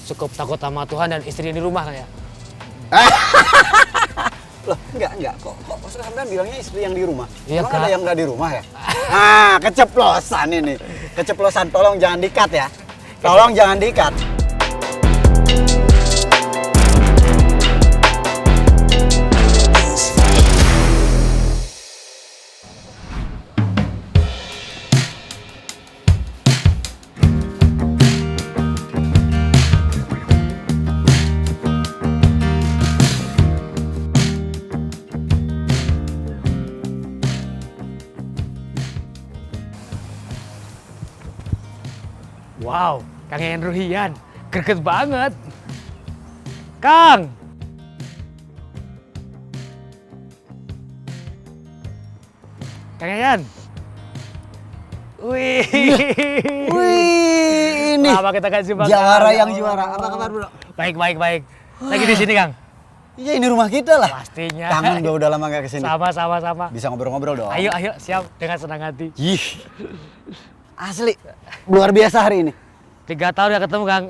cukup takut sama Tuhan dan istri di rumah kan ya? Loh, enggak. Kok sampean bilangnya istri yang di rumah? Iya, Emang Kak. ada yang nggak di rumah ya? Nah, keceplosan ini. Keceplosan, tolong jangan di-cut ya. Tolong jangan di-cut. Wow, Kang Yayan Ruhian, greget banget. Kang! Kang Yayan. Wih. Wih, ini Lama kita kasih makan. Jawara yang juara. Apa kabar, Bro? Baik. Lagi di sini, Kang? Iya, ini rumah kita lah. Pastinya. Kangen gua udah lama gak kesini. Sama. Bisa ngobrol-ngobrol dong. Ayo, siap. Dengan senang hati. Ih. Asli, luar biasa hari ini. 3 tahun gak ketemu, Kang.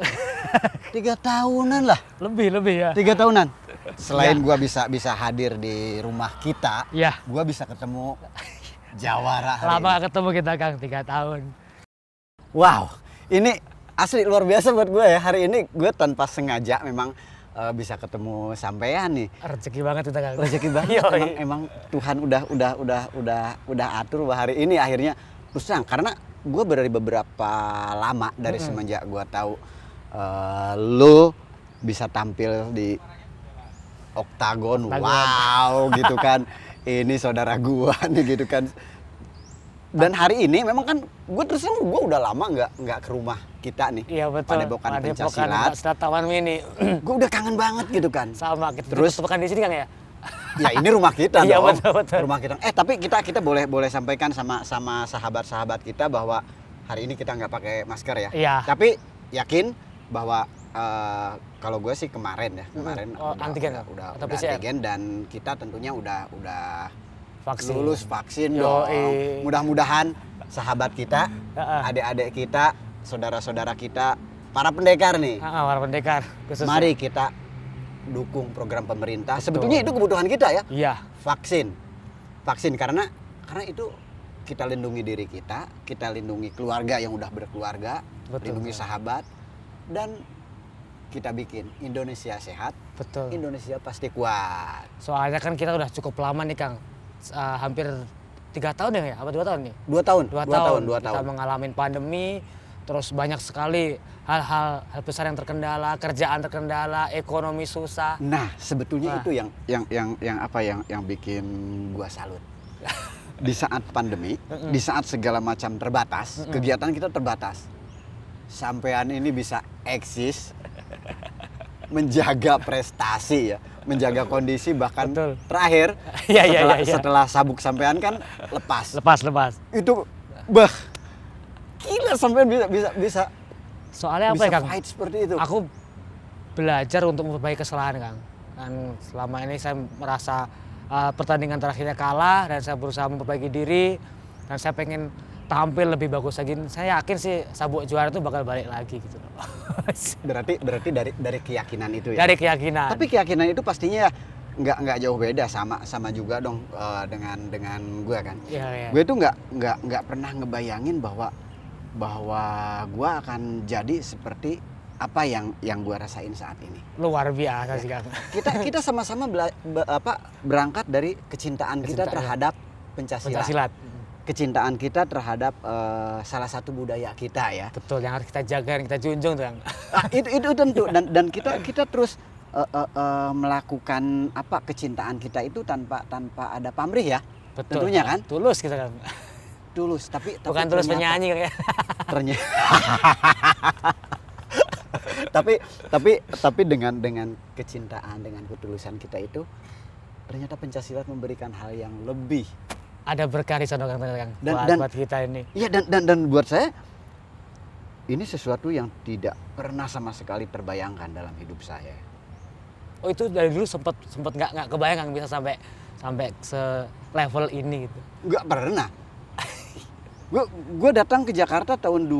3 tahunan lah. Lebih ya. 3 tahunan. Selain gua bisa hadir di rumah kita, Iya. gua bisa ketemu Jawara hari Lama ini. gak ketemu kita, Kang. 3 tahun. Wow, ini asli luar biasa buat gue ya. Hari ini gue tanpa sengaja memang bisa ketemu sampean nih. Rezeki banget kita, Kang. Rezeki banget. Yoi. emang Tuhan udah atur bahwa hari ini akhirnya terus terang karena gue dari beberapa lama dari semenjak gue tahu lo bisa tampil di Oktagon. Wow gitu kan. Ini saudara gue nih gitu kan. Dan hari ini memang kan gue terus terang gue udah lama nggak ke rumah kita nih. Iya, betul. Padepokan Pencaksilat. Padepokan Taman Mini. Gue udah kangen banget gitu kan. Sama kita Terus? temukan di sini, Kang ya. Ya ini rumah kita Iya, dong. betul. Rumah kita. Tapi kita boleh sampaikan sama sahabat-sahabat kita bahwa hari ini kita nggak pakai masker ya. Iya. Tapi yakin bahwa kalau gue sih kemarin antigen udah atau PCR? antigen dan kita tentunya udah Vaksin. lulus vaksin Yoi. dong. Mudah-mudahan sahabat kita, Heeh. adik-adik kita, saudara-saudara kita, para pendekar nih. Para pendekar khususnya. Mari kita dukung program pemerintah. Sebetulnya itu kebutuhan kita ya. Iya. Vaksin karena itu kita lindungi diri kita lindungi keluarga yang udah berkeluarga, Betul. lindungi sahabat dan kita bikin Indonesia sehat. Betul. Indonesia pasti kuat. Soalnya kan kita udah cukup lama nih, Kang. Hampir 3 tahun ya? Apa 2 tahun nih? 2 tahun. 2 2 Kita tahun. mengalami pandemi, terus banyak sekali hal besar yang terkendala, kerjaan terkendala, ekonomi susah. Nah, sebetulnya Wah. itu yang bikin gua salut. Di saat pandemi, di saat segala macam terbatas, kegiatan kita terbatas. Sampean ini bisa eksis, menjaga prestasi ya, menjaga kondisi bahkan Betul. terakhir Iya. setelah sabuk sampean kan lepas. Lepas. Itu gila sampean bisa Soalnya apa ya, Kang? fight seperti itu. Aku belajar untuk memperbaiki kesalahan, Kang. Dan selama ini saya merasa pertandingan terakhirnya kalah dan saya berusaha memperbaiki diri dan saya pengen tampil lebih bagus lagi. Saya yakin sih sabuk juara itu bakal balik lagi gitu loh. Berarti dari keyakinan itu ya. Dari keyakinan. Tapi keyakinan itu pastinya nggak jauh beda sama juga dong dengan gue kan. Iya. Gue tuh nggak pernah ngebayangin bahwa gue akan jadi seperti apa yang gue rasain saat ini. Luar biasa sih, Kang. Kita sama-sama berangkat dari kecintaan kita Kecintaan, terhadap Pencaksilat. Pencaksilat. Kecintaan kita terhadap salah satu budaya kita ya. Betul, yang harus kita jaga, yang kita junjung tuh, Kang. Itu tentu dan kita terus melakukan kecintaan kita itu tanpa ada pamrih ya. Betul. Tentunya kan. Tulus kita, Kang. Tulus tapi Bukan tulus ternyata- penyanyi, Kang ya. ternyata tapi dengan kecintaan, dengan ketulusan kita itu ternyata Pencaksilat memberikan hal yang lebih. Ada berkah di sana, Kang, buat kita ini. Iya dan buat saya ini sesuatu yang tidak pernah sama sekali terbayangkan dalam hidup saya. Oh, itu dari dulu sempet nggak kebayang, Kang, bisa sampai se-level ini gitu. Nggak pernah. Gue datang ke Jakarta tahun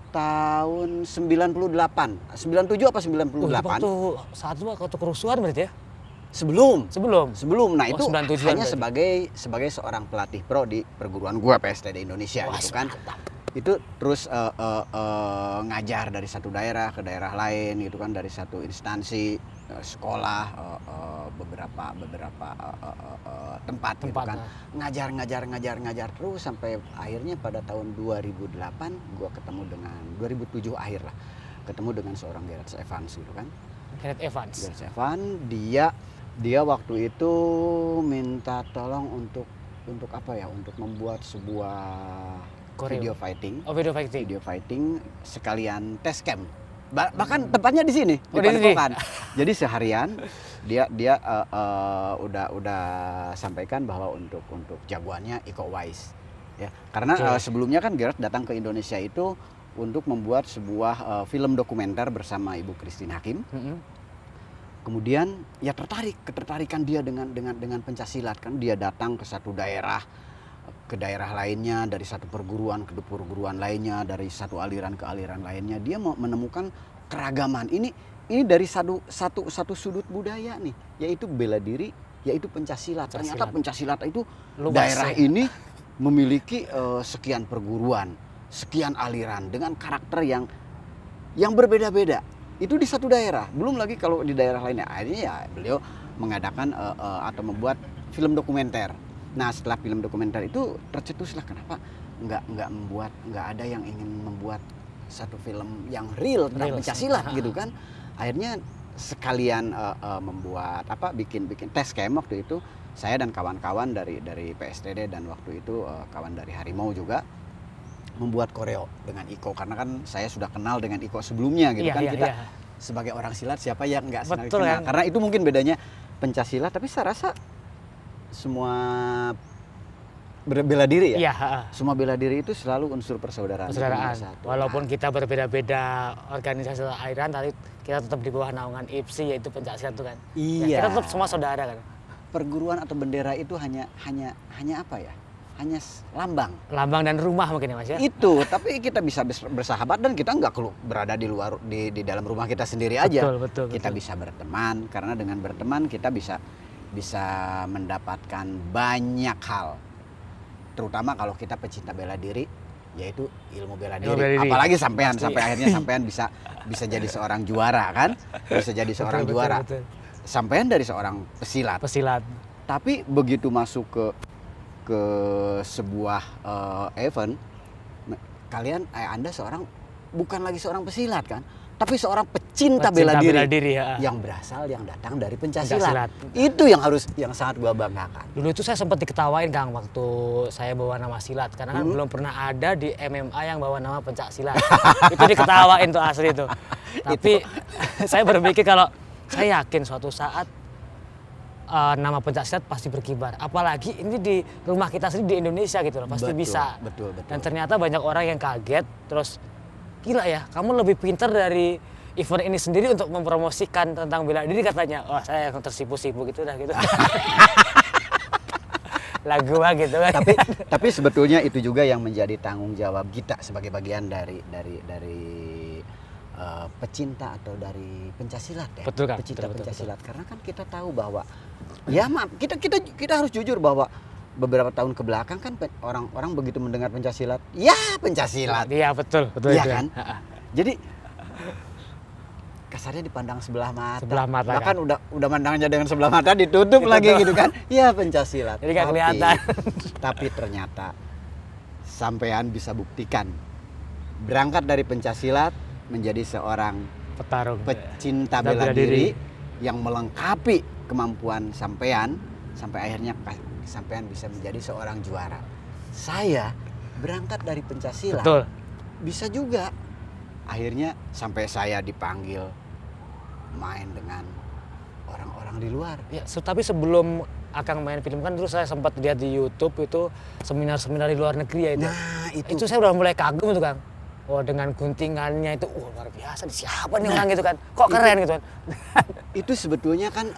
tahun 98, 97 apa 98? Waktu saat itu waktu kerusuhan berarti ya? Sebelum. Sebelum. Nah, Oh, itu 97-an hanya berarti. sebagai seorang pelatih pro di perguruan gua PSTD Indonesia Wah, gitu kan. mantap. Itu terus ngajar dari satu daerah ke daerah lain gitu kan, dari satu instansi sekolah beberapa tempat gitu Tempat, kan. Ngajar terus sampai akhirnya pada tahun 2008 gua ketemu dengan 2007 akhir lah. Ketemu dengan seorang Gareth Evans gitu kan. Gareth Evans. Gareth Evans, dia waktu itu minta tolong untuk apa ya? Untuk membuat sebuah Koreo. video fighting. Oh, video fighting. Video fighting sekalian test camp. Bahkan tempatnya di sini, Oh, di di sini. Padepokan. Jadi seharian dia udah sampaikan bahwa untuk jagoannya Iko Uwais. Ya, karena Oke. sebelumnya kan Gareth datang ke Indonesia itu untuk membuat sebuah film dokumenter bersama Ibu Christine Hakim. Kemudian ya ketertarikan dia dengan pencaksilat kan, dia datang ke satu daerah, ke daerah lainnya, dari satu perguruan ke perguruan lainnya, dari satu aliran ke aliran lainnya, dia mau menemukan keragaman ini dari satu sudut budaya nih, yaitu bela diri, yaitu pencaksilat. Ternyata pencaksilat itu Luas daerah ya. ini memiliki sekian perguruan, sekian aliran dengan karakter yang berbeda-beda. Itu di satu daerah, belum lagi kalau di daerah lainnya. Akhirnya ya beliau mengadakan atau membuat film dokumenter. Nah, setelah film dokumenter itu tercetuslah kenapa nggak ada yang ingin membuat satu film yang real tentang pencaksilat gitu kan. Akhirnya sekalian membuat bikin test camp waktu itu, saya dan kawan-kawan dari PSTD dan waktu itu kawan dari Harimau juga membuat koreo dengan Iko, karena kan saya sudah kenal dengan Iko sebelumnya gitu kan. Kita sebagai orang silat siapa yang nggak senang Betul, kenal, kan? karena itu mungkin bedanya pencaksilat, tapi saya rasa semua bela diri ya. Iya, Semua bela diri itu selalu unsur persaudaraan. itu nomor persaudaraan. satu. Walaupun kita berbeda-beda organisasi aliran, tapi kita tetap di bawah naungan IPSI, yaitu pencaksilat itu kan. Iya. Ya, kita tetap semua saudara kan. Perguruan atau bendera itu hanya apa ya? Hanya lambang. Lambang dan rumah mungkin ya Mas ya. Itu, tapi kita bisa bersahabat dan kita nggak berada di luar di dalam rumah kita sendiri aja. Betul. Kita bisa berteman, karena dengan berteman kita bisa mendapatkan banyak hal. Terutama kalau kita pecinta bela diri, yaitu ilmu bela diri. bela diri. Apalagi sampai Pasti. akhirnya sampean bisa jadi seorang juara kan? Bisa jadi seorang juara. Betul. Sampean dari seorang pesilat. Pesilat. Tapi begitu masuk ke sebuah event, Anda bukan lagi seorang pesilat kan, tapi seorang pecinta bela diri ya. yang datang dari pencaksilat. Pencaksilat. Itu yang sangat gua banggakan. Dulu itu saya sempat diketawain Kang waktu saya bawa nama silat, karena kan belum pernah ada di MMA yang bawa nama pencaksilat. Itu diketawain tuh asli itu. Tapi saya berpikir kalau saya yakin suatu saat nama pencaksilat pasti berkibar. Apalagi ini di rumah kita sendiri di Indonesia gitu loh, pasti bisa. Betul. Dan ternyata banyak orang yang kaget, terus gila ya, kamu lebih pintar dari event ini sendiri untuk mempromosikan tentang bela diri katanya. Wah, saya yang tersipu-sipu gitu dah gitu. Lagu gitu kan. Tapi sebetulnya itu juga yang menjadi tanggung jawab kita sebagai bagian dari pecinta atau dari pencaksilat ya. Betul, Kang. Pecinta Betul. pencaksilat. Karena kan kita tahu bahwa ya maaf, kita harus jujur bahwa beberapa tahun ke belakang kan orang begitu mendengar pencaksilat, ya pencaksilat. Iya, betul Iya itu. kan? Jadi kasarnya dipandang sebelah mata. Bahkan kan? udah mandangnya dengan sebelah mata ditutup lagi gitu kan. Ya pencaksilat. Jadi nggak kelihatan. Tapi ternyata sampean bisa buktikan berangkat dari pencaksilat menjadi seorang Petarung. pecinta bela diri yang melengkapi kemampuan sampean sampai akhirnya sampean bisa menjadi seorang juara. Saya berangkat dari pencaksilat. Betul. Bisa juga akhirnya sampai saya dipanggil main dengan orang-orang di luar. Ya, tapi sebelum Akang main film kan dulu saya sempat lihat di YouTube itu seminar-seminar di luar negeri ya itu. Nah, Itu saya udah mulai kagum tuh Kang. Oh, dengan guntingannya itu luar biasa. Siapa nih orang gitu kan? Kok keren gitu kan? Itu sebetulnya kan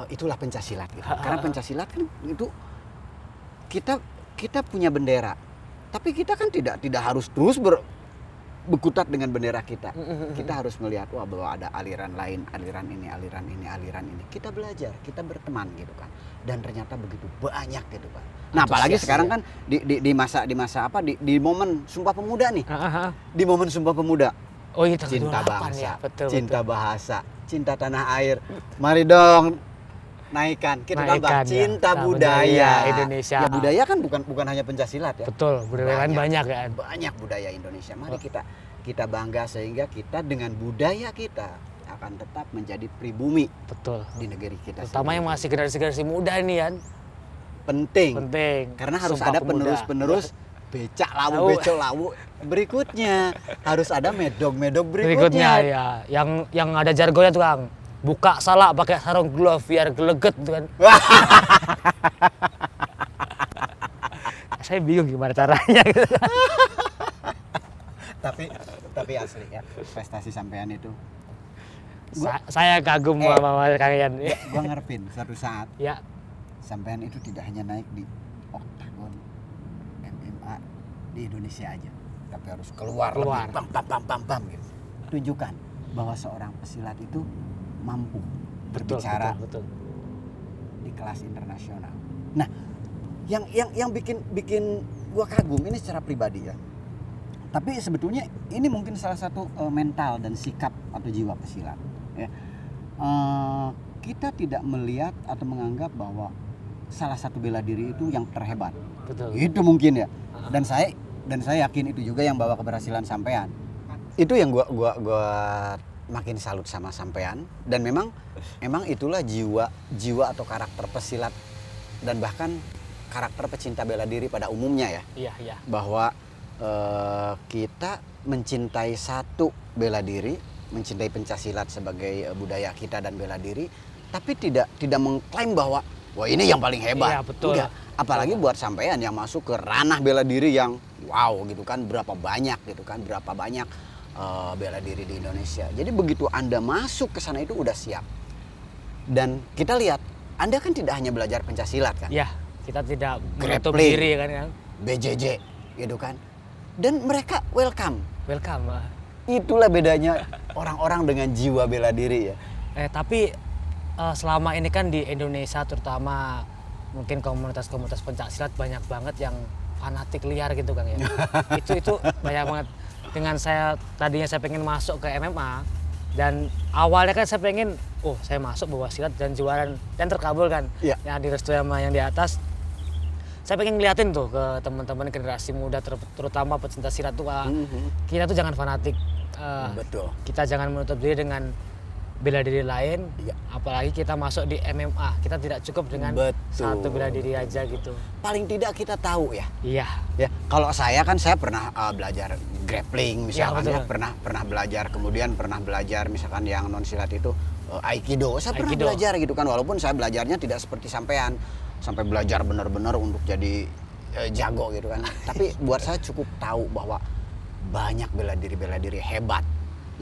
itulah pencaksilat gitu. Karena pencaksilat kan itu kita punya bendera. Tapi kita kan tidak harus terus berkutat dengan bendera kita. Kita harus melihat wah bahwa ada aliran lain, aliran ini, aliran ini, aliran ini. Kita belajar, kita berteman gitu kan. Dan ternyata begitu banyak gitu kan. Nah, apalagi sekarang kan di masa apa di momen Sumpah Pemuda nih. Di momen Sumpah Pemuda. Oh iya, Cinta 28 bangsa, ya, betul, cinta betul. bahasa, cinta tanah air. Mari dong naikkan, kita tambah Naikkan, ya. cinta Nah, budaya budaya Indonesia. Ya budaya kan bukan hanya pencaksilat ya. Betul, budaya lain banyak kan. Banyak budaya Indonesia. Mari kita bangga sehingga kita dengan budaya kita akan tetap menjadi pribumi Betul. di negeri kita. Terutama yang masih generasi muda nih kan. penting. Penting. Karena harus Sumpah ada Pemuda. penerus becak lawu, Lawu. becok lawu berikutnya. Harus ada medog Berikutnya berikutnya. ya, yang ada jargonnya tuh Kang. Buka salak pakai sarung glove biar geleget tuh kan. Saya bingung gimana caranya gitu. tapi asli ya, prestasi sampean itu. Saya kagum sama kalian. Gua ngerepin suatu saat Ya, sampean itu tidak hanya naik di oktagon MMA di Indonesia aja, tapi harus keluar. Lebih pam gitu. Tunjukkan bahwa seorang pesilat itu mampu berbicara betul. di kelas internasional. Nah, yang bikin gua kagum ini secara pribadi ya. Tapi sebetulnya ini mungkin salah satu mental dan sikap atau jiwa pesilat. Ya. Kita tidak melihat atau menganggap bahwa salah satu bela diri itu yang terhebat. Betul. Itu mungkin ya. Dan saya yakin itu juga yang bawa keberhasilan sampean. Itu yang gua makin salut sama sampean, dan memang itulah jiwa atau karakter pesilat dan bahkan karakter pecinta bela diri pada umumnya ya. Iya. Bahwa kita mencintai satu bela diri, mencintai pencaksilat sebagai budaya kita dan bela diri, tapi tidak mengklaim bahwa wah ini yang paling hebat. Iya, betul. Enggak. Apalagi buat sampean yang masuk ke ranah bela diri yang wow gitu kan, berapa banyak bela diri di Indonesia. Jadi begitu Anda masuk ke sana itu udah siap. Dan kita lihat Anda kan tidak hanya belajar pencaksilat kan. Ya, kita tidak menutup Grappling, diri kan. BJJ gitu kan. Dan mereka welcome. Welcome. Itulah bedanya orang-orang dengan jiwa bela diri ya. Tapi selama ini kan di Indonesia terutama mungkin komunitas-komunitas pencaksilat banyak banget yang fanatik liar gitu Kang ya. itu banyak banget. Dengan tadinya saya pengen masuk ke MMA dan awalnya kan saya pengen saya masuk bawa silat dan juara dan terkabul kan. Iya. Yang direstui sama yang di atas. Saya pengen ngeliatin tuh ke teman-teman generasi muda terutama pecinta silat tuh kita tuh jangan fanatik. Betul. Kita jangan menutup diri dengan bela diri lain, Iya. apalagi kita masuk di MMA. Kita tidak cukup dengan satu bela diri aja gitu. Paling tidak kita tahu ya. Iya. Ya, kalau saya pernah belajar grappling misalkan Ya, ya, pernah belajar, kemudian pernah belajar misalkan yang non silat itu aikido. Saya pernah belajar gitu kan, walaupun saya belajarnya tidak seperti sampean sampai belajar benar-benar untuk jadi jago gitu kan. Tapi buat saya cukup tahu bahwa banyak bela diri hebat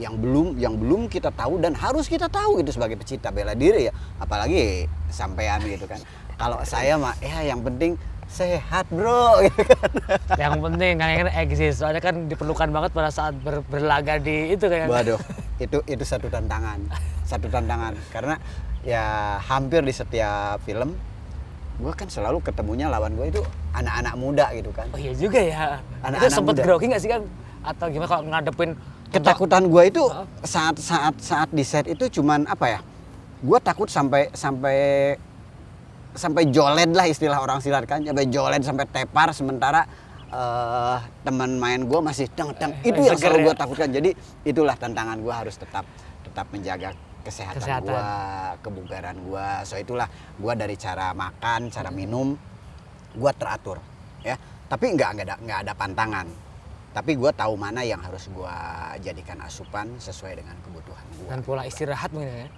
yang belum kita tahu dan harus kita tahu gitu sebagai pecinta bela diri ya, apalagi sampean gitu kan. Kalau saya mah ya yang penting sehat bro gitu kan. Yang penting kan eksis, soalnya kan diperlukan banget pada saat berlaga di itu kan. Waduh, itu satu tantangan karena ya hampir di setiap film gue kan selalu ketemunya lawan gue itu anak-anak muda gitu kan. Oh iya juga ya. Anak-anak itu sempet muda. grogi nggak sih Kang? Atau gimana kalau ngadepin Ketakutan gue itu saat di set itu cuman apa ya? Gue takut sampai jolet lah istilah orang silat kan, sampai jolet sampai tepar, sementara teman main gue masih teng. Itu yang selalu gue takutkan. Jadi itulah tantangan gue, harus tetap menjaga kesehatan gue, kebugaran gue. So itulah gue dari cara makan, cara minum gue teratur ya. Tapi nggak ada pantangan. Tapi gue tahu mana yang harus gue jadikan asupan sesuai dengan kebutuhan gue. Dan pola istirahat mungkin ya?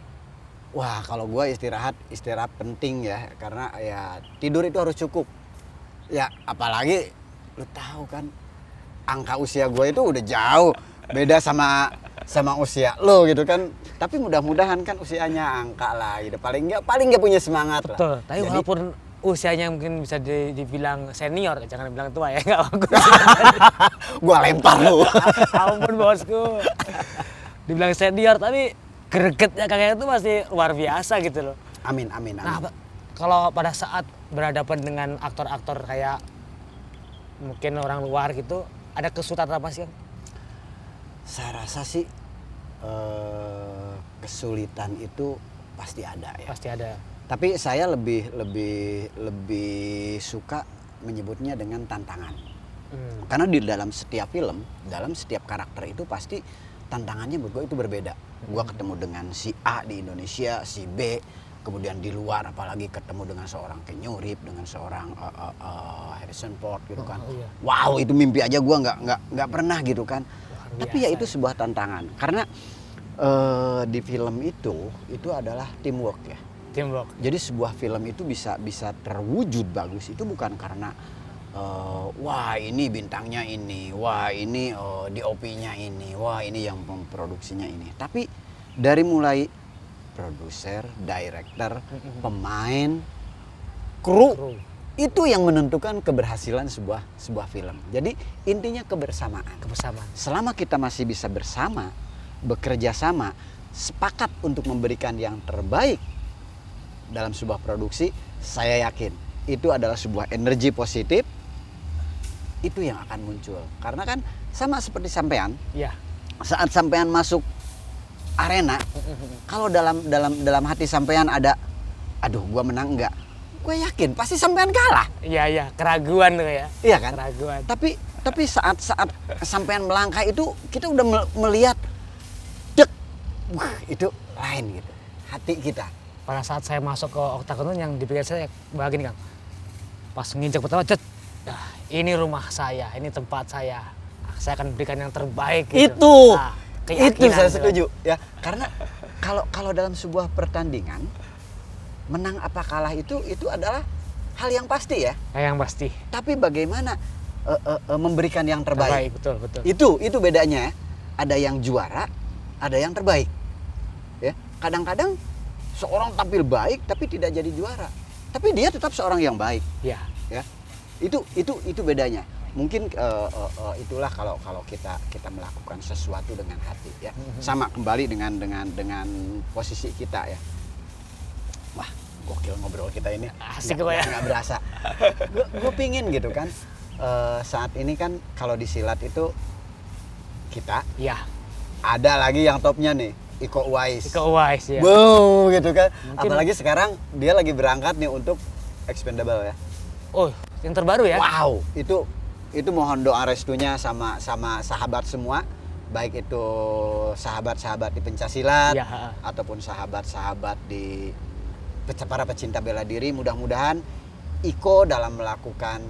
Wah, kalau gue istirahat penting ya, karena ya tidur itu harus cukup. Ya apalagi lu tahu kan, angka usia gue itu udah jauh beda sama usia lo gitu kan. Tapi mudah-mudahan kan usianya angka lah gitu. Paling nggak punya semangat. Betul. Lah. Tapi Jadi, walaupun usianya mungkin bisa dibilang senior, jangan bilang tua ya, nggak bagus. Gua lempar lu. Ampun bosku. Dibilang senior tapi gregetnya kakeknya itu masih luar biasa gitu loh. Amin, amin, amin. Nah, kalau pada saat berhadapan dengan aktor-aktor kayak mungkin orang luar gitu, ada kesulitan apa sih, Kang? Saya rasa sih kesulitan itu pasti ada ya. Pasti ada. Tapi saya lebih suka menyebutnya dengan tantangan. Karena di dalam setiap film, dalam setiap karakter itu pasti tantangannya menurut gue itu berbeda. Gue ketemu dengan si A di Indonesia, si B, kemudian di luar apalagi ketemu dengan seorang Keanu Reeves, dengan seorang Harrison Ford gitu kan. Iya. Wow, itu mimpi aja gue nggak pernah gitu kan. Tapi ya biasa itu sebuah tantangan. Karena di film itu adalah teamwork ya. Teamwork. Jadi sebuah film itu bisa terwujud bagus itu bukan karena wah ini bintangnya ini, wah ini DOP-nya ini, wah ini yang memproduksinya ini. Tapi dari mulai produser, director, pemain, kru itu yang menentukan keberhasilan sebuah film. Jadi intinya kebersamaan. Selama kita masih bisa bersama, bekerja sama, sepakat untuk memberikan yang terbaik dalam sebuah produksi, saya yakin itu adalah sebuah energi positif itu yang akan muncul. Karena kan sama seperti sampean, Iya. saat sampean masuk arena, kalau dalam hati sampean ada, aduh gua menang enggak, gue yakin pasti sampean kalah. Iya, keraguan tuh ya. Iya kan? Keraguan. Tapi saat sampean melangkah itu kita udah melihat, dek, itu lain gitu, hati kita. Pada saat saya masuk ke oktagon yang dipikir saya begini, Kang. Pas nginjak pertama, cet, ini rumah saya, ini tempat saya. Saya akan berikan yang terbaik gitu. Itu saya setuju ya. Karena kalau dalam sebuah pertandingan menang apa kalah itu adalah hal yang pasti ya. Yang pasti. Tapi bagaimana memberikan yang terbaik. Betul. Itu bedanya ya. Ada yang juara, ada yang terbaik. Ya, kadang-kadang seorang tampil baik tapi tidak jadi juara. Tapi dia tetap seorang yang baik. Iya. Ya. Itu bedanya. Mungkin itulah kalau kita melakukan sesuatu dengan hati ya. Sama kembali dengan posisi kita ya. Wah, gokil ngobrol kita ini. Asik kok ya. Nggak berasa. Gue pingin gitu kan. Saat ini kan kalau di silat itu kita. Iya. Ada lagi yang topnya nih, Iko Uwais ya. Wow, gitu kan. Mungkin, apalagi sekarang dia lagi berangkat nih untuk Expendable ya. Oh, yang terbaru ya? Wow, itu mohon doa restunya sama sahabat semua, baik itu sahabat-sahabat di pencaksilat ya, ataupun sahabat-sahabat di para pecinta bela diri. Mudah-mudahan Iko dalam melakukan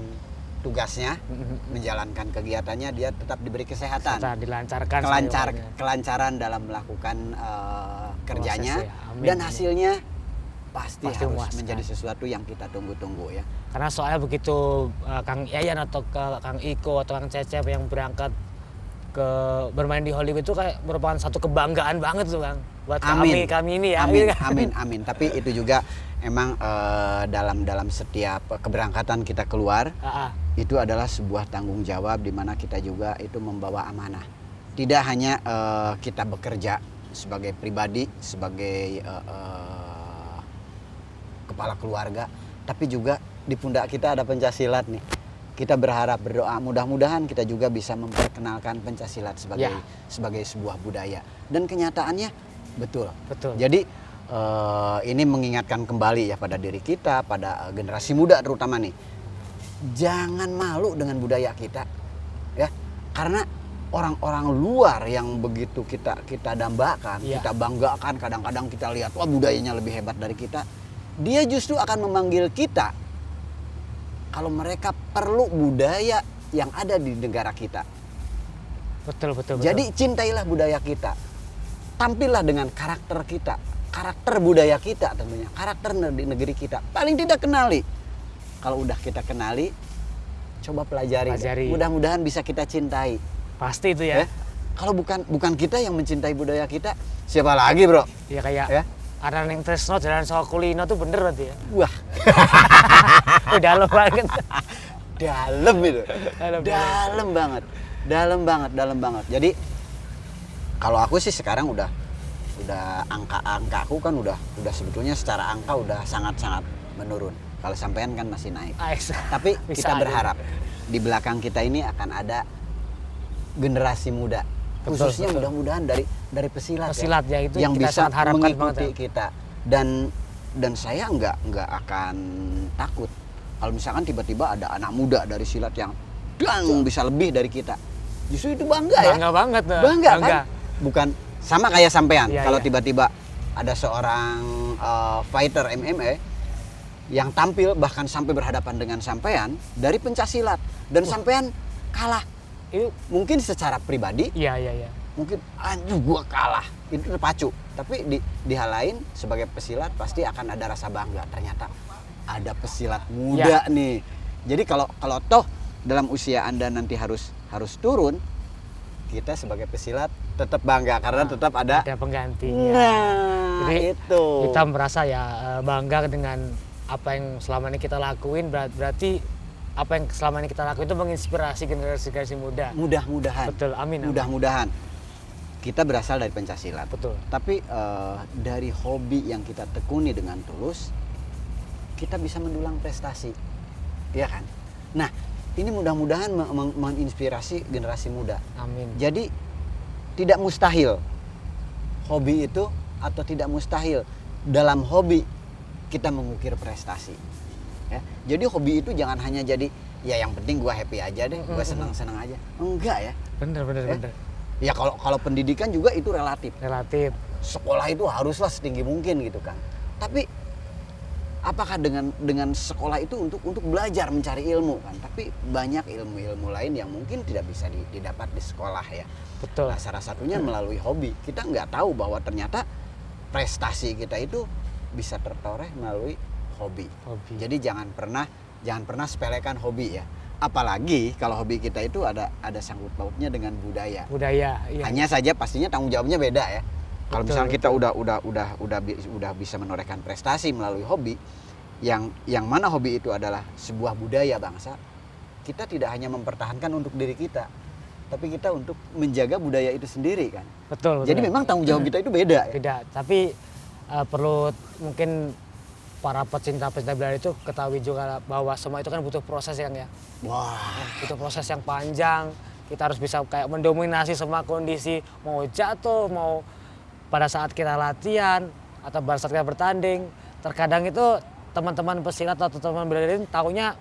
tugasnya, menjalankan kegiatannya, dia tetap diberi kesehatan, dilancarkan, kelancaran dalam melakukan kerjanya, dan hasilnya pasti harus memuaskan. Menjadi sesuatu yang kita tunggu-tunggu ya. Karena soalnya begitu Kang Yayan atau Kang Iko atau Kang Cecep yang berangkat ke bermain di Hollywood itu kayak merupakan satu kebanggaan banget tuh, Kang, buat kami ini ya. Amin. Tapi itu juga emang dalam setiap keberangkatan kita keluar, itu adalah sebuah tanggung jawab di mana kita juga itu membawa amanah. Tidak hanya kita bekerja sebagai pribadi, sebagai kepala keluarga, tapi juga di pundak kita ada pencaksilat nih. Kita berharap, berdoa, mudah-mudahan kita juga bisa memperkenalkan pencaksilat sebagai sebuah budaya. Dan kenyataannya betul. Jadi ini mengingatkan kembali ya pada diri kita, pada generasi muda terutama nih. Jangan malu dengan budaya kita, ya. Karena orang-orang luar yang begitu kita dambakan, kita banggakan, kadang-kadang kita lihat wah budayanya lebih hebat dari kita. Dia justru akan memanggil kita kalau mereka perlu budaya yang ada di negara kita. Betul. Jadi cintailah budaya kita. Tampillah dengan karakter kita, karakter budaya kita tentunya, karakter di negeri kita. Paling tidak kenali. Kalau udah kita kenali, coba pelajari. Mudah-mudahan bisa kita cintai. Pasti itu ya. Kalau bukan kita yang mencintai budaya kita, siapa lagi, Bro? Ya kayak Karena yang tresno jalan soal kulino tuh bener berarti ya. Wah, Udah lo banget. dalam itu. Dalam. Dalam banget. Jadi kalau aku sih sekarang udah angka-angkaku kan udah sebetulnya secara angka udah sangat-sangat menurun. Kalau sampean kan masih naik. Tapi Bisa kita aja. berharap di belakang kita ini akan ada generasi muda. Betul, Khususnya betul. mudah-mudahan dari pesilat, Pesilat ya, itu yang kita bisa sangat harapkan mengikuti banget ya. kita. Dan saya nggak akan takut kalau misalkan tiba-tiba ada anak muda dari silat yang bisa lebih dari kita. Justru itu bangga ya. Bangga banget tuh. Bangga kan? Bukan sama kayak sampean. Iya, Kalau iya. tiba-tiba ada seorang fighter MMA yang tampil bahkan sampai berhadapan dengan sampean dari pencaksilat dan sampean kalah. Itu Mungkin secara pribadi iya. mungkin aduh gua kalah, itu terpacu. Tapi di hal lain sebagai pesilat pasti akan ada rasa bangga, ternyata ada pesilat muda nih. Jadi kalau toh dalam usia Anda nanti harus turun, kita sebagai pesilat tetap bangga karena tetap ada penggantinya. nah Jadi itu kita merasa ya bangga dengan apa yang selama ini kita lakuin, berarti apa yang selama ini kita lakuin itu menginspirasi generasi muda. mudah-mudahan Betul, amin. mudah-mudahan kita berasal dari pencaksilat. Betul. Tapi dari hobi yang kita tekuni dengan tulus, kita bisa mendulang prestasi, ya kan? Nah, ini mudah-mudahan menginspirasi generasi muda. Amin. Jadi tidak mustahil hobi itu, atau tidak mustahil dalam hobi kita mengukir prestasi. Ya. Jadi hobi itu jangan hanya jadi ya yang penting gua happy aja deh, gua senang-senang aja. Enggak ya. Bener. Ya kalau pendidikan juga itu relatif. Relatif. Sekolah itu haruslah setinggi mungkin gitu kan. Tapi apakah dengan sekolah itu untuk belajar mencari ilmu kan? Tapi banyak ilmu-ilmu lain yang mungkin tidak bisa didapat di sekolah ya. Betul. Nah, salah satunya melalui hobi. Kita nggak tahu bahwa ternyata prestasi kita itu bisa tertoreh melalui hobi. Jadi jangan pernah sepelekan hobi ya. Apalagi kalau hobi kita itu ada sangkut pautnya dengan budaya. Iya. Hanya saja pastinya tanggung jawabnya beda ya. Kalau Betul, misalnya kita udah bisa menorehkan prestasi melalui hobi, yang mana hobi itu adalah sebuah budaya bangsa, kita tidak hanya mempertahankan untuk diri kita, tapi kita untuk menjaga budaya itu sendiri kan. Betul. Jadi memang tanggung jawab kita itu beda ya. Beda, tapi perlu mungkin para pecinta budaya itu ketahui juga bahwa semua itu kan butuh proses ya. Wah, Butuh proses yang panjang. Kita harus bisa kayak mendominasi semua kondisi, mau jatuh, mau pada saat kita latihan atau pada saat kita bertanding. Terkadang itu teman-teman pesilat atau teman bela diri taunya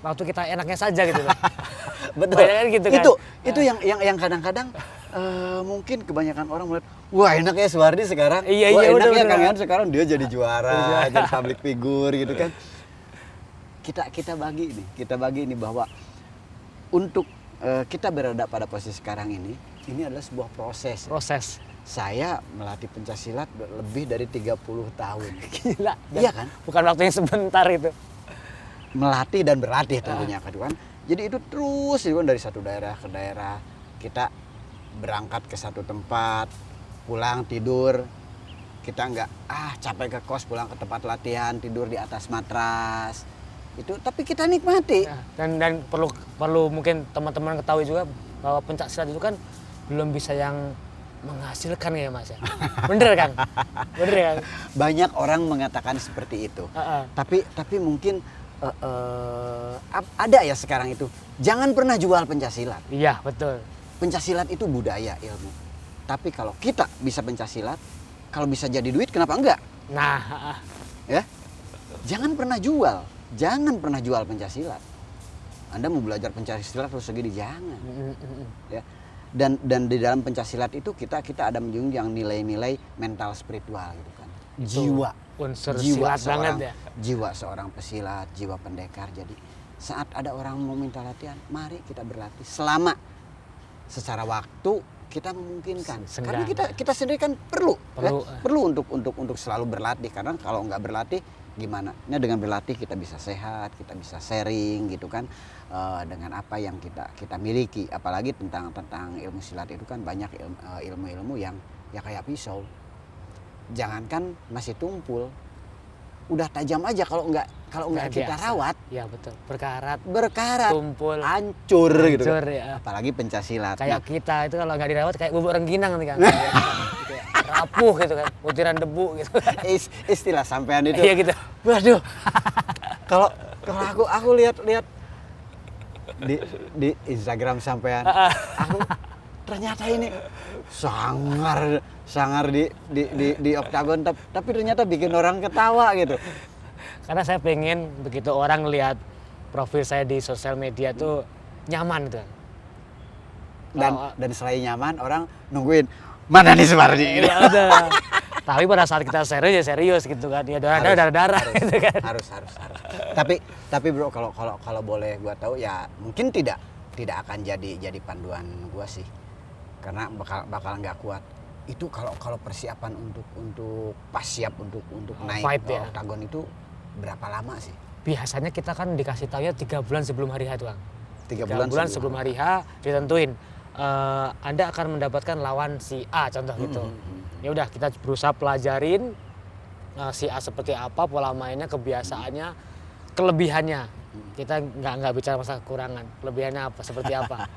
waktu kita enaknya saja gitu loh. betul. Kan gitu kan. Itu yang kadang-kadang mungkin kebanyakan orang melihat, wah enak ya Suwardi sekarang. Iya, wah enak betul, ya Kang Yan sekarang dia jadi juara, jadi public figure gitu kan. Kita bagi ini bahwa untuk kita berada pada posisi sekarang ini adalah sebuah proses. Saya melatih pencaksilat lebih dari 30 tahun. Gila. Iya kan? Bukan waktu yang sebentar itu. Melatih dan berlatih tentunya kan. Jadi itu terus gitu kan, dari satu daerah ke daerah. Kita berangkat ke satu tempat, pulang tidur. Kita nggak capek ke kos, pulang ke tempat latihan, tidur di atas matras. Itu tapi kita nikmati. Dan perlu mungkin teman-teman ketahui juga bahwa pencaksilat itu kan belum bisa yang menghasilkan ya Mas ya. Bener kan? Banyak orang mengatakan seperti itu. Tapi mungkin ada ya sekarang itu. Jangan pernah jual pencaksilat. Iya, betul. Pencaksilat itu budaya, ilmu. Tapi kalau kita bisa pencaksilat, kalau bisa jadi duit kenapa enggak? Nah, Ya. Jangan pernah jual pencaksilat. Anda mau belajar pencaksilat terus segini jangan. Ya. Dan di dalam pencaksilat itu kita ada menjunjung yang nilai-nilai mental spiritual gitu kan. Jiwa. Unsur silat banget ya. Jiwa seorang pesilat, jiwa pendekar. Jadi saat ada orang mau minta latihan, mari kita berlatih selama secara waktu kita memungkinkan. Karena kita sendiri kan perlu untuk selalu berlatih, karena kalau nggak berlatih gimana? Nah, dengan berlatih kita bisa sehat, kita bisa sharing gitu kan dengan apa yang kita miliki. Apalagi tentang ilmu silat itu kan banyak ilmu-ilmu yang ya kayak pisau. jangankan masih tumpul, udah tajam aja kalau nggak kita biasa. rawat, Ya betul, berkarat, berkarat, tumpul, hancur gitu kan. hancur, ya. Apalagi pencasilat. Kayak Nah, kita itu kalau nggak dirawat kayak bubuk rengginang nih kan. Kayak rapuh gitu kan, butiran debu gitu. istilah sampean itu. Iya gitu. Waduh. Kalau aku lihat di Instagram sampean, aku ternyata ini sangar di oktagon, tapi ternyata bikin orang ketawa gitu. Karena saya pengen begitu orang lihat profil saya di sosial media tuh nyaman gitu. Dan selain nyaman, orang nungguin mana nih Supardi gitu. Ya udah. Tapi pada saat kita serius ya serius gitu kan. Ya darah gitu kan. Harus. Tapi bro, kalau boleh gua tahu ya mungkin tidak akan jadi panduan gua sih. Karena bakal nggak kuat. Itu kalau persiapan untuk pas siap untuk naik Fight, ke ya. oktagon itu berapa lama sih? Biasanya kita kan dikasih tahu ya 3 bulan sebelum hari H itu Kang. 3 bulan sebelum hari H ditentuin Anda akan mendapatkan lawan si A contoh gitu. Ya udah kita berusaha pelajarin si A seperti apa, pola mainnya, kebiasaannya, kelebihannya. Kita nggak bicara masalah kekurangan, kelebihannya apa, seperti apa.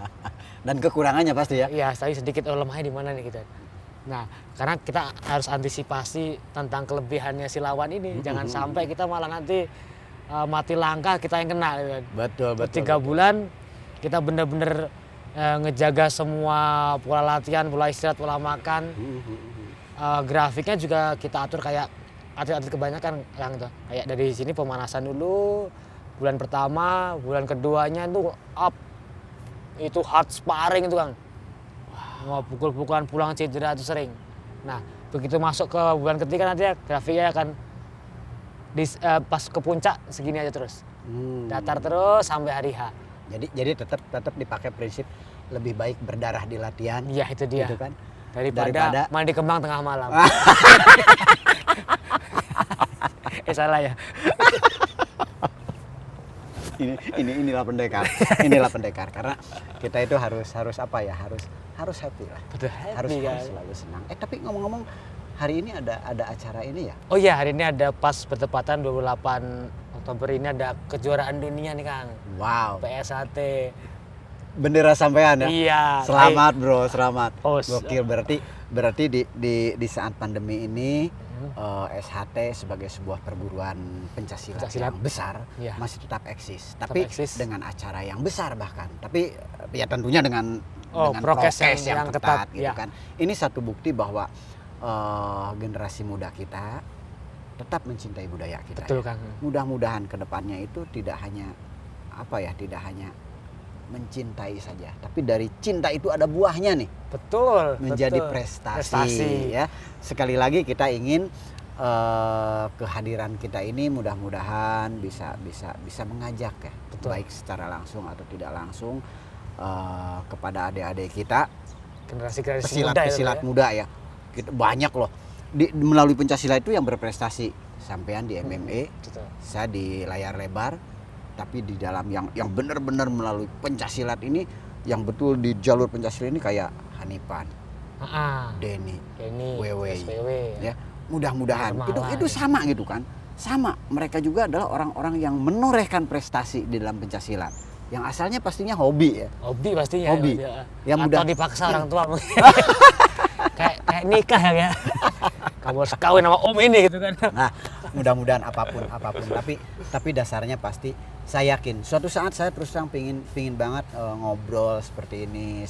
Dan kekurangannya pasti ya. Iya, tadi sedikit lemahnya di mana nih kita. Nah, karena kita harus antisipasi tentang kelebihannya si lawan ini, jangan sampai kita malah nanti mati langkah kita yang kena. Gitu kan. Betul. 3 bulan kita bener-bener ngejaga semua pola latihan, pola istirahat, pola makan. Grafiknya juga kita atur kayak atlet-atlet kebanyakan yang itu. Kayak dari sini pemanasan dulu, bulan pertama, bulan keduanya itu up. Itu hard sparring itu Kang. Mau pukul-pukulan pulang cedera itu sering. Nah, begitu masuk ke bulan ketiga nanti ya grafiknya akan pas ke puncak segini aja terus. Datar terus sampai hari H. Jadi tetap dipakai prinsip lebih baik berdarah di latihan. Iya itu dia. Gitu kan? Daripada mandi kembang tengah malam. Salah ya. Inilah pendekar. Inilah pendekar karena kita itu harus apa ya? Harus happy lah. Betul, happy, harus selalu senang. Tapi ngomong-ngomong hari ini ada acara ini ya? Oh iya, hari ini ada pas bertepatan 28 Oktober ini ada kejuaraan dunia nih Kang. Wow. PSHT. Bendera sampean ya? Iya. Selamat bro, selamat. Oh, gokil, berarti di saat pandemi ini SHT sebagai sebuah perguruan pencaksilat yang besar iya. masih tetap eksis. Tapi eksis. dengan acara yang besar bahkan. Tapi ya tentunya dengan prokes yang ketat gitu ya. kan. Ini satu bukti bahwa generasi muda kita tetap mencintai budaya kita. Betul, ya. Kang. Mudah-mudahan kedepannya itu tidak hanya mencintai saja, tapi dari cinta itu ada buahnya nih. Betul. Menjadi betul. prestasi. Ya. Sekali lagi kita ingin kehadiran kita ini mudah-mudahan bisa mengajak ya, Betul. baik secara langsung atau tidak langsung kepada adik-adik kita, Generasi pesilat muda ya. Banyak loh melalui pencaksilat itu yang berprestasi, sampean di MMA, Betul. saya di layar lebar, tapi di dalam yang benar-benar melalui pencaksilat ini, yang betul di jalur pencaksilat ini kayak Hanifan, Denny, Wewe, ya. Mudah-mudahan itu sama gitu kan, sama mereka juga adalah orang-orang yang menorehkan prestasi di dalam pencaksilat, yang asalnya pastinya hobi ya. Hobi pastinya. Hobi. Ya, Yang atau mudah dipaksa orang tua mungkin. kayak nikah ya. Kamu harus kawin sama om ini gitu kan. Nah, mudah-mudahan apapun tapi dasarnya pasti saya yakin suatu saat saya terus terang pingin banget ngobrol seperti ini,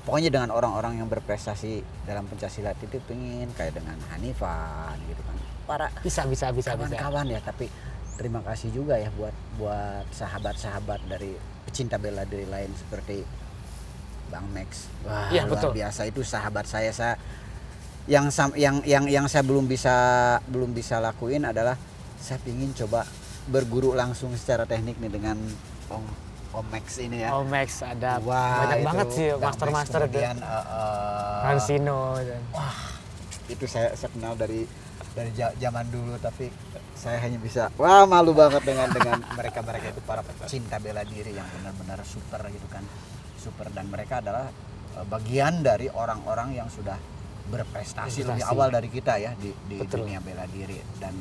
pokoknya dengan orang-orang yang berprestasi dalam pencaksilat itu, pingin kayak dengan Hanifan gitu kan. Para Bisa. kawan-kawan ya, tapi terima kasih juga ya buat sahabat-sahabat dari pecinta bela diri lain seperti Bang Max. Wah, ya, luar betul. biasa, itu sahabat saya yang saya belum bisa lakuin adalah saya pingin coba berguru langsung secara teknik nih dengan Om Max ini ya. Om Max ada Wah, banyak itu banget sih master itu. Kemudian Francino. Wah, itu saya kenal dari zaman dulu, tapi saya hanya bisa malu banget dengan mereka itu para pecinta bela diri yang benar-benar super gitu kan. Super, dan mereka adalah bagian dari orang-orang yang sudah berprestasi lebih Prestasi. awal dari kita ya di Betul. dunia bela diri, dan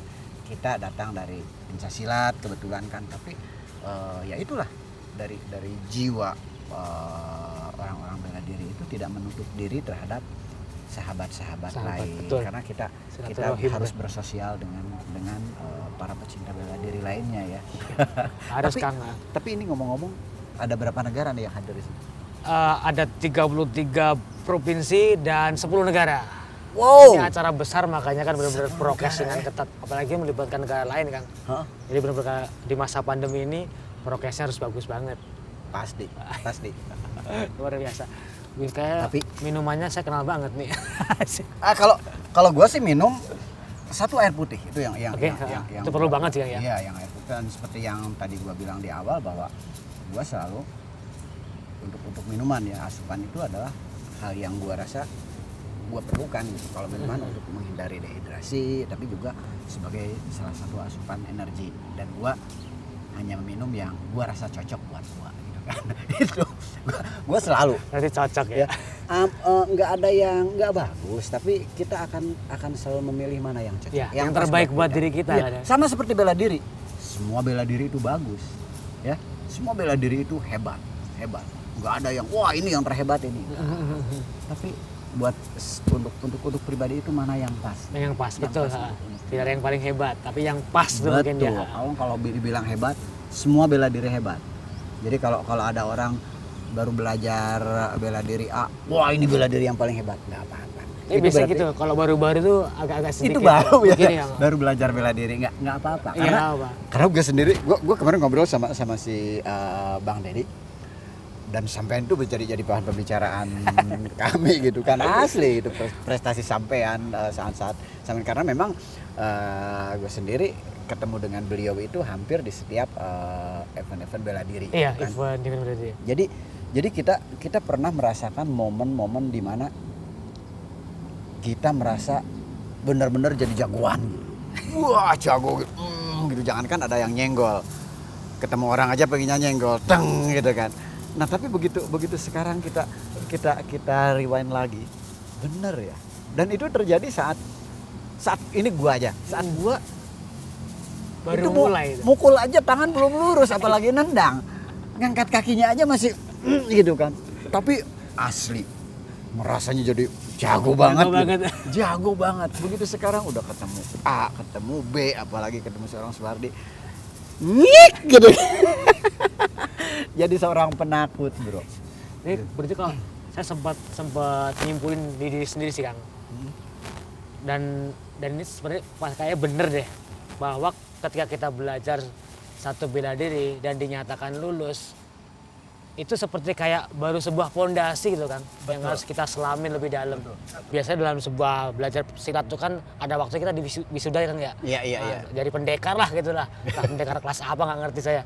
kita datang dari pencaksilat kebetulan kan, tapi ya itulah dari jiwa orang-orang bela diri itu tidak menutup diri terhadap sahabat-sahabat lain, betul. karena kita Silaturahim, harus ya. bersosial dengan para pecinta bela diri lainnya ya. Harus Tapi- Kang. Tapi ini ngomong-ngomong, ada berapa negara nih yang hadir di sini? Ada 33 provinsi dan 10 negara. Wow. Ini acara besar, makanya kan benar-benar prokes dengan ketat, apalagi melibatkan negara lain, Kang. Hah? Jadi benar-benar di masa pandemi ini prokesnya harus bagus banget. Pasti. Luar biasa. Kayak Tapi- minumannya saya kenal banget nih. Kalau gua sih minum satu air putih, itu yang Oke, itu perlu banget sih, Kang, ya. Iya, yang air putih. Dan seperti yang tadi gua bilang di awal bahwa gua selalu untuk minuman ya, asupan itu adalah hal yang gua rasa gua perlukan gitu. Kalau minuman untuk menghindari dehidrasi, tapi juga sebagai salah satu asupan energi, dan gua hanya meminum yang gua rasa cocok buat gua gitu kan. Itu gua selalu Nanti cocok ya. nggak ada yang nggak bagus, tapi kita akan selalu memilih mana yang cocok. Ya, yang pas terbaik buat diri kita, Iya, kan ya? sama seperti bela diri. Semua bela diri itu bagus, ya. Semua bela diri itu hebat. Nggak ada yang wah ini yang terhebat ini. Tapi untuk pribadi itu mana yang pas? Yang pas, Yang betul. pas Ha. untuk Tidak ada yang paling hebat, tapi yang pas tuh mungkin Betul. ya. Kalau dibilang hebat, semua bela diri hebat. Jadi kalau ada orang baru belajar bela diri A, wah ini bela diri yang paling hebat, nggak apa-apa. Ini biasa gitu, kalau baru-baru tuh agak-agak sedikit. Itu baru ya, begini, Kang. baru belajar bela diri, nggak apa-apa. Iya, nggak apa. Karena gue sendiri, gue kemarin ngobrol sama si Bang Dedi, dan sampean itu jadi bahan pembicaraan kami gitu kan, asli itu prestasi sampean saat-saat sampean, karena memang gue sendiri ketemu dengan beliau itu hampir di setiap event-event bela diri. Iya, kan. event berarti. Jadi kita pernah merasakan momen-momen di mana kita merasa benar-benar jadi jagoan. Wah, jago gitu. Jangankan ada yang nyenggol. Ketemu orang aja pengennya nyenggol, teng gitu kan. Nah, tapi begitu sekarang kita rewind lagi. Bener ya. Dan itu terjadi saat ini gua aja. Saat gua Baru itu mulai itu. mukul aja tangan belum lurus, apalagi nendang. Ngangkat kakinya aja masih gitu kan. Tapi asli merasanya jadi jago banget. Jago banget. Begitu sekarang udah ketemu A, ketemu B, apalagi ketemu seorang Suwardi. Nyik gitu. Jadi seorang penakut, bro. Ini berarti kalau saya sempat nyimpulin di diri sendiri sih, Kang. Dan ini sebenarnya kayak bener deh, bahwa ketika kita belajar satu bela diri dan dinyatakan lulus, itu seperti kayak baru sebuah fondasi gitu kan, yang harus kita selamin lebih dalam. Biasanya dalam sebuah belajar silat itu kan ada waktu kita di wisuda kan ya. Iya. Jadi pendekar lah gitulah. Nah, pendekar kelas apa nggak ngerti saya.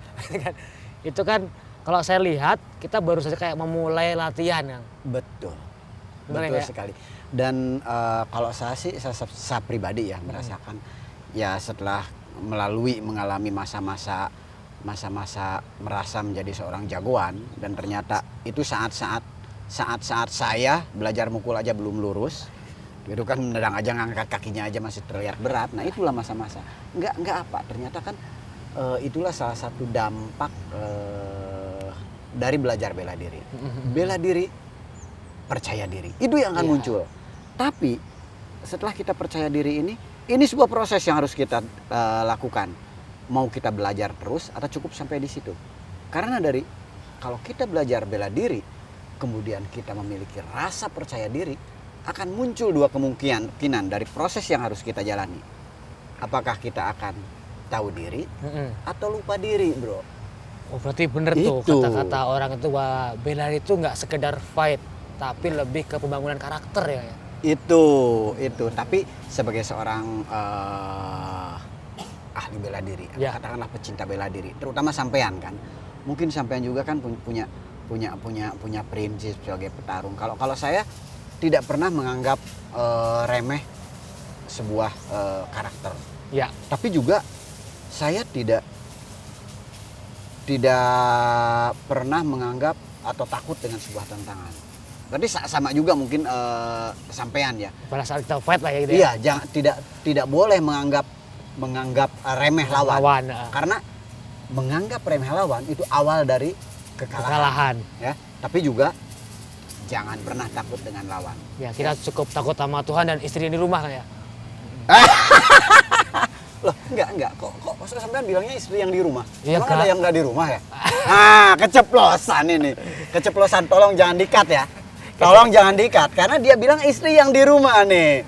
Itu kan kalau saya lihat kita baru saja kayak memulai latihan, Kang. Betul. Bener Betul ya? sekali. Dan kalau saya sih, saya pribadi ya merasakan ya setelah mengalami masa-masa merasa menjadi seorang jagoan, dan ternyata itu saat-saat saya belajar mukul aja belum lurus. Gitu kan, menendang aja, ngangkat kakinya aja masih terlihat berat. Nah, itulah masa-masa. Enggak apa. Ternyata kan itulah salah satu dampak dari belajar bela diri. Bela diri, percaya diri. Itu yang akan Iya. muncul. Tapi setelah kita percaya diri ini sebuah proses yang harus kita lakukan. Mau kita belajar terus atau cukup sampai di situ. Karena kalau kita belajar bela diri, kemudian kita memiliki rasa percaya diri, akan muncul dua kemungkinan dari proses yang harus kita jalani. Apakah kita akan tahu diri atau lupa diri, bro? Oh, berarti bener tuh Itu. kata-kata orang itu, bahwa bela diri itu nggak sekedar fight, tapi lebih ke pembangunan karakter ya. Itu. Tapi sebagai seorang ahli bela diri, Ya. katakanlah pecinta bela diri, terutama sampean kan, mungkin sampean juga kan punya prinsip sebagai petarung. Kalau saya tidak pernah menganggap remeh sebuah karakter, Ya, tapi juga saya tidak pernah menganggap atau takut dengan sebuah tantangan. Berarti sama juga mungkin sampean ya. Pada saat kita fight lah ya gitu ya. Iya, jangan tidak boleh menganggap remeh lawan. Karena menganggap remeh lawan itu awal dari kekalahan. Ya, tapi juga jangan pernah takut dengan lawan. Ya, kita cukup takut sama Tuhan dan istri di rumah kan ya. Loh, enggak. Kok sampean bilangnya istri yang di rumah? Iya, Emang Kak. ada yang enggak di rumah ya? Nah, keceplosan ini. Keceplosan, tolong jangan di-cut ya. Tolong jangan di-cut karena dia bilang istri yang di rumah nih.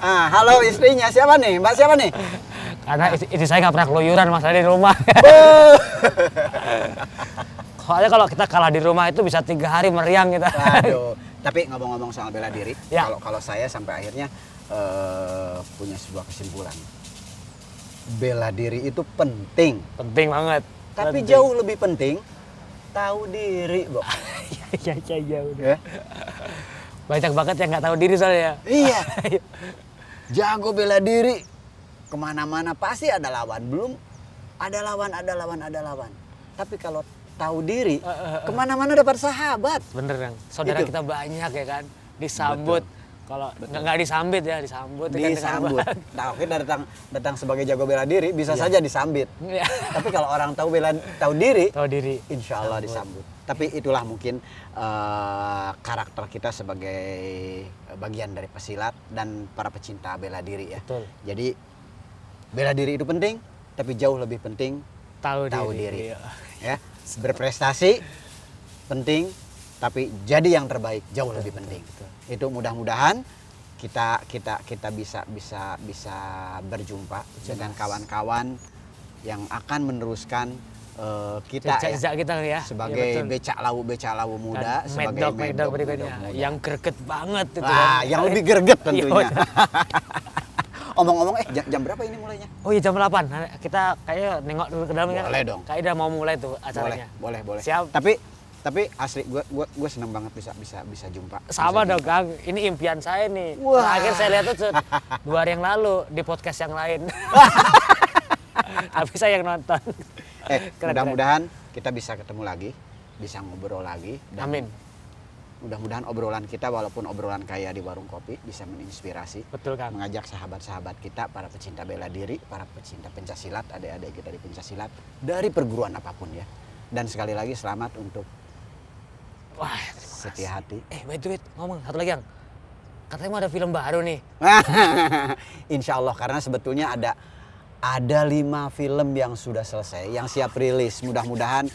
Halo istrinya, siapa nih? Mbak siapa nih? Karena istri saya nggak pernah keluyuran masalah di rumah. Soalnya kalau kita kalah di rumah itu bisa 3 hari meriang kita. Aduh, tapi ngomong-ngomong soal bela diri, Ya. kalau saya sampai akhirnya punya sebuah kesimpulan. Bela diri itu penting, Penting banget. tapi Penting. jauh lebih penting tahu diri, Bok. Iya, jauh. Ya? Banyak banget yang nggak tahu diri soalnya. Iya. Jago bela diri, kemana-mana pasti ada lawan. Belum ada lawan. Tapi kalau tahu diri, kemana-mana dapat sahabat. Bener kan? Saudara Itu. kita banyak ya kan. Disambut. Kalau nggak disambit ya, disambut. kan dengan Disambut. Nah, oke, datang sebagai jago bela diri bisa saja disambit. Iya. Tapi kalau orang tahu diri, Tahu diri. insya Allah disambut. Tapi itulah mungkin karakter kita sebagai bagian dari pesilat dan para pecinta bela diri ya. Betul. Jadi bela diri itu penting, tapi jauh lebih penting Tahu diri. Iya. Ya, berprestasi penting, tapi jadi yang terbaik jauh lebih penting. Itu mudah-mudahan kita bisa berjumpa dengan kawan-kawan yang akan meneruskan kita ya, Jejak kita ya. sebagai Iya, becak lawu muda, dan sebagai Mad Dog berikutnya muda. yang greget banget itu Wah, kan. yang lebih greget tentunya. Iya. Omong-omong, jam berapa ini mulainya? Oh iya jam 8. Kita kayaknya nengok dulu ke dalam kan. Boleh dong. Kayak udah mau mulai tuh acaranya. Boleh. Siap. Tapi asli gue seneng banget bisa jumpa. Sama Bisa dong Kang, ini impian saya nih. Wah. Terakhir saya lihat tuh 2 hari yang lalu di podcast yang lain. Tapi saya yang nonton. Keren. Mudah-mudahan kita bisa ketemu lagi, bisa ngobrol lagi. Dan Amin. mudah-mudahan obrolan kita walaupun obrolan kaya di warung kopi bisa menginspirasi. Betul Kang. Mengajak sahabat-sahabat kita, para pecinta bela diri, para pecinta pencaksilat, adik-adik kita di pencaksilat, dari perguruan apapun ya. Dan sekali lagi selamat untuk Wah, Setia Hati. wait, ngomong satu lagi Kang. Katanya mau ada film baru nih. Insya Allah, karena sebetulnya ada 5 film yang sudah selesai, yang siap rilis. Mudah-mudahan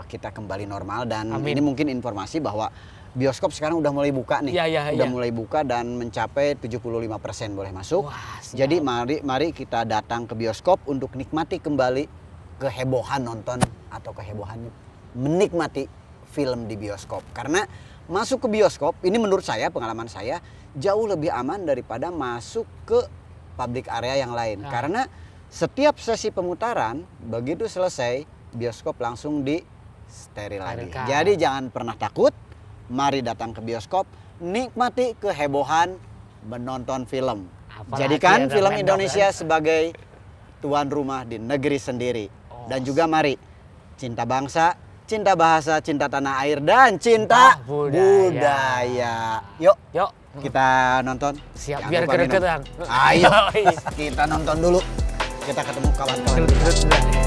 kita kembali normal. Dan Amin. ini mungkin informasi bahwa bioskop sekarang udah mulai buka nih. Iya. Mulai buka dan mencapai 75% boleh masuk. Wah, siap. Jadi mari kita datang ke bioskop untuk nikmati kembali kehebohan nonton atau kehebohan menikmati film di bioskop. Karena masuk ke bioskop ini menurut saya, pengalaman saya, jauh lebih aman daripada masuk ke public area yang lain. Nah. Karena setiap sesi pemutaran begitu selesai bioskop langsung di steril lagi. Sterilkan. Jadi jangan pernah takut. Mari datang ke bioskop, nikmati kehebohan menonton film. Apalagi Jadikan ada film Mad Dog, Indonesia kan? sebagai tuan rumah di negeri sendiri. Oh. Dan juga mari cinta bangsa, cinta bahasa, cinta tanah air, dan cinta budaya. Yuk Yuk. kita nonton. Siap, Jangan biar lupa greget minum. Kang. Ayo Yoi. kita nonton dulu. Kita ketemu kawan-kawan. Terus.